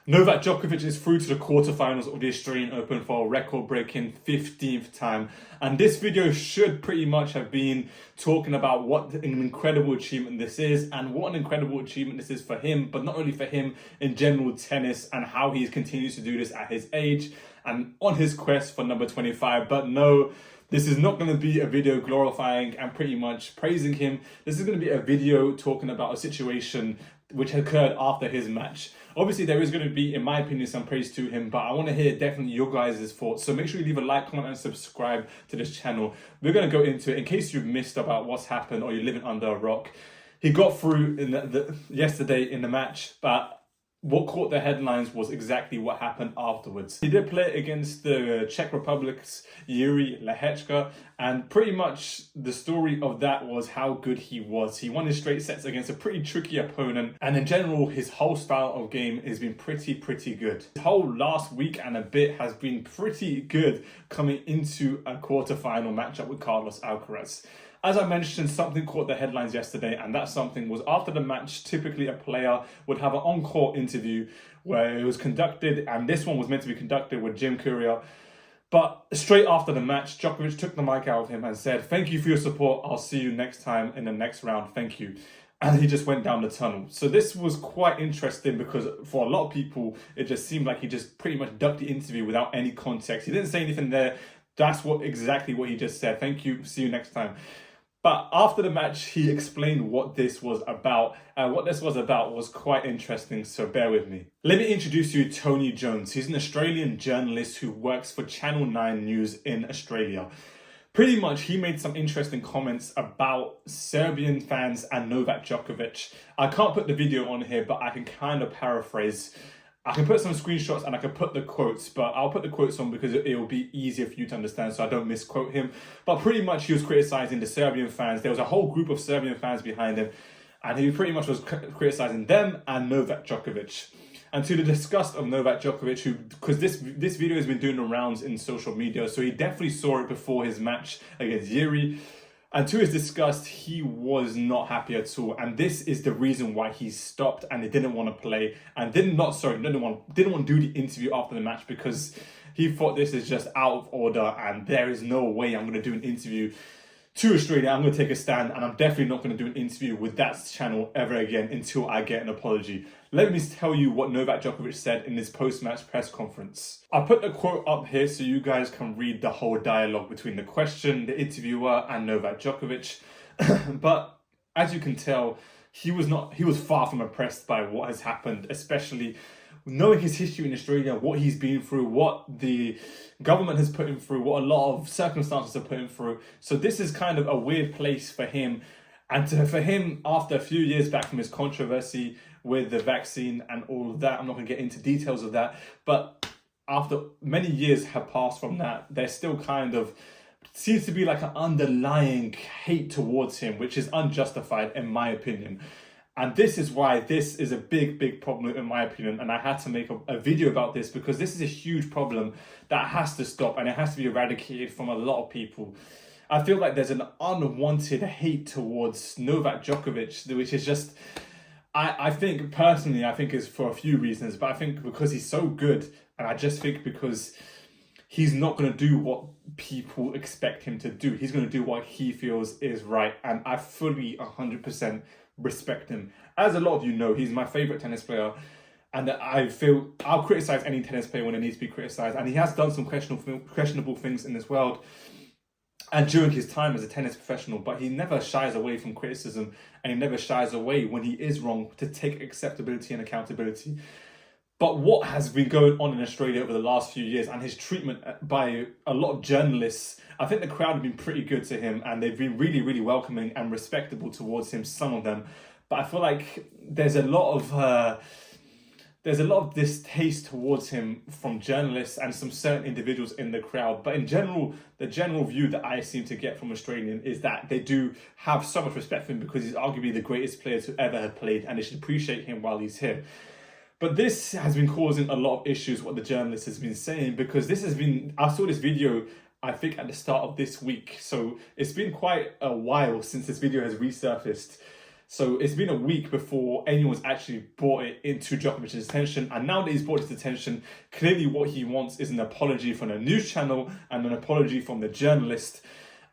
Novak Djokovic is through to the quarterfinals of the Australian Open for a record-breaking 15th time. And this video should pretty much have been talking about what an incredible achievement this is and what an incredible achievement this is for him, but not only for him, in general tennis, and how he continues to do this at his age and on his quest for number 25. But no, this is not going to be a video glorifying and pretty much praising him. This is going to be a video talking about a situation which occurred after his match. Obviously, there is going to be, in my opinion, some praise to him, but I want to hear definitely your guys' thoughts. So make sure you leave a like, comment, and subscribe to this channel. We're going to go into it in case you've missed about what's happened or you're living under a rock. He got through in yesterday in the match, but what caught the headlines was exactly what happened afterwards. He did play against the Czech Republic's Jiri Lehecka, and pretty much the story of that was how good he was. He won his straight sets against a pretty tricky opponent, and in general, his whole style of game has been pretty good. His whole last week and a bit has been pretty good coming into a quarterfinal matchup with Carlos Alcaraz. As I mentioned, something caught the headlines yesterday, and that something was after the match, typically a player would have an on-court interview where it was conducted, and this one was meant to be conducted with Jim Courier. But straight after the match, Djokovic took the mic out of him and said, "Thank you for your support. I'll see you next time in the next round. Thank you." And he just went down the tunnel. So this was quite interesting because for a lot of people, it just seemed like he just pretty much ducked the interview without any context. He didn't say anything there. That's exactly what he just said. "Thank you. See you next time." But after the match, he explained what this was about. And what this was about was quite interesting, so bear with me. Let me introduce you to Tony Jones. He's an Australian journalist who works for Channel 9 News in Australia. Pretty much, he made some interesting comments about Serbian fans and Novak Djokovic. I can't put the video on here, but I can kind of paraphrase. I can put some screenshots and I can put the quotes, but I'll put the quotes on because it will be easier for you to understand so I don't misquote him. But pretty much he was criticizing the Serbian fans. There was a whole group of Serbian fans behind him, and he pretty much was criticizing them and Novak Djokovic. And to the disgust of Novak Djokovic, because this video has been doing the rounds in social media, so he definitely saw it before his match against Jiri. And to his disgust, he was not happy at all. And this is the reason why he stopped and he didn't want to play and didn't want to do the interview after the match, because he thought this is just out of order and there is no way I'm going to do an interview to Australia. I'm going to take a stand, and I'm definitely not going to do an interview with that channel ever again until I get an apology. Let me tell you what Novak Djokovic said in his post-match press conference. I'll put the quote up here so you guys can read the whole dialogue between the question, the interviewer, and Novak Djokovic. But as you can tell, he was far from impressed by what has happened, especially knowing his history in Australia, what he's been through, what the government has put him through, what a lot of circumstances have put him through. So this is kind of a weird place for him. And for him, after a few years back from his controversy with the vaccine and all of that, I'm not going to get into details of that, but after many years have passed from that, there still kind of seems to be like an underlying hate towards him, which is unjustified in my opinion. And this is why this is a big problem in my opinion. And I had to make a video about this because this is a huge problem that has to stop and it has to be eradicated from a lot of people. I feel like there's an unwanted hate towards Novak Djokovic, which is just, I think personally, I think is for a few reasons, but I think because he's so good, and I just think because he's not going to do what people expect him to do. He's going to do what he feels is right. And I fully 100% respect him. As a lot of you know, he's my favorite tennis player, and I feel I'll criticize any tennis player when it needs to be criticized, and he has done some questionable things in this world and during his time as a tennis professional, but he never shies away from criticism, and he never shies away when he is wrong to take acceptability and accountability. But what has been going on in Australia over the last few years and his treatment by a lot of journalists, I think the crowd have been pretty good to him and they've been really welcoming and respectable towards him, some of them. But I feel like there's a lot of distaste towards him from journalists and some certain individuals in the crowd. But in general, the general view that I seem to get from Australian is that they do have so much respect for him because he's arguably the greatest player to ever have played, and they should appreciate him while he's here. But this has been causing a lot of issues, what the journalist has been saying, because I saw this video, I think at the start of this week. So it's been quite a while since this video has resurfaced. So it's been a week before anyone's actually brought it into Djokovic's attention. And now that he's brought it to attention, clearly what he wants is an apology from the news channel and an apology from the journalist.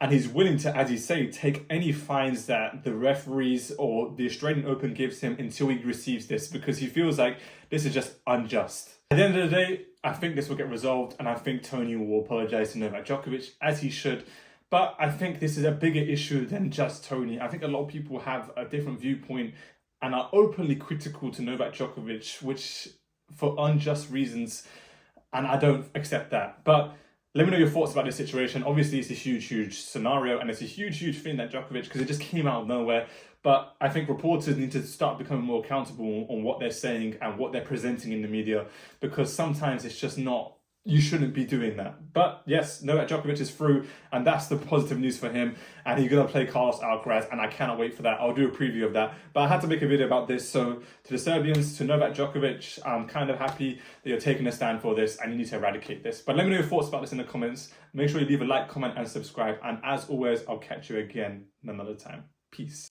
And he's willing to, as you say, take any fines that the referees or the Australian Open gives him until he receives this, because he feels like this is just unjust. At the end of the day, I think this will get resolved, and I think Tony will apologise to Novak Djokovic, as he should. But I think this is a bigger issue than just Tony. I think a lot of people have a different viewpoint and are openly critical to Novak Djokovic, which for unjust reasons, and I don't accept that. But let me know your thoughts about this situation. Obviously, it's a huge scenario, and it's a huge thing that Djokovic, because it just came out of nowhere. But I think reporters need to start becoming more accountable on what they're saying and what they're presenting in the media, because sometimes it's just not, you shouldn't be doing that. But yes, Novak Djokovic is through, and that's the positive news for him. And he's going to play Carlos Alcaraz, and I cannot wait for that. I'll do a preview of that. But I had to make a video about this. So to the Serbians, to Novak Djokovic, I'm kind of happy that you're taking a stand for this, and you need to eradicate this. But let me know your thoughts about this in the comments. Make sure you leave a like, comment, and subscribe. And as always, I'll catch you again another time. Peace.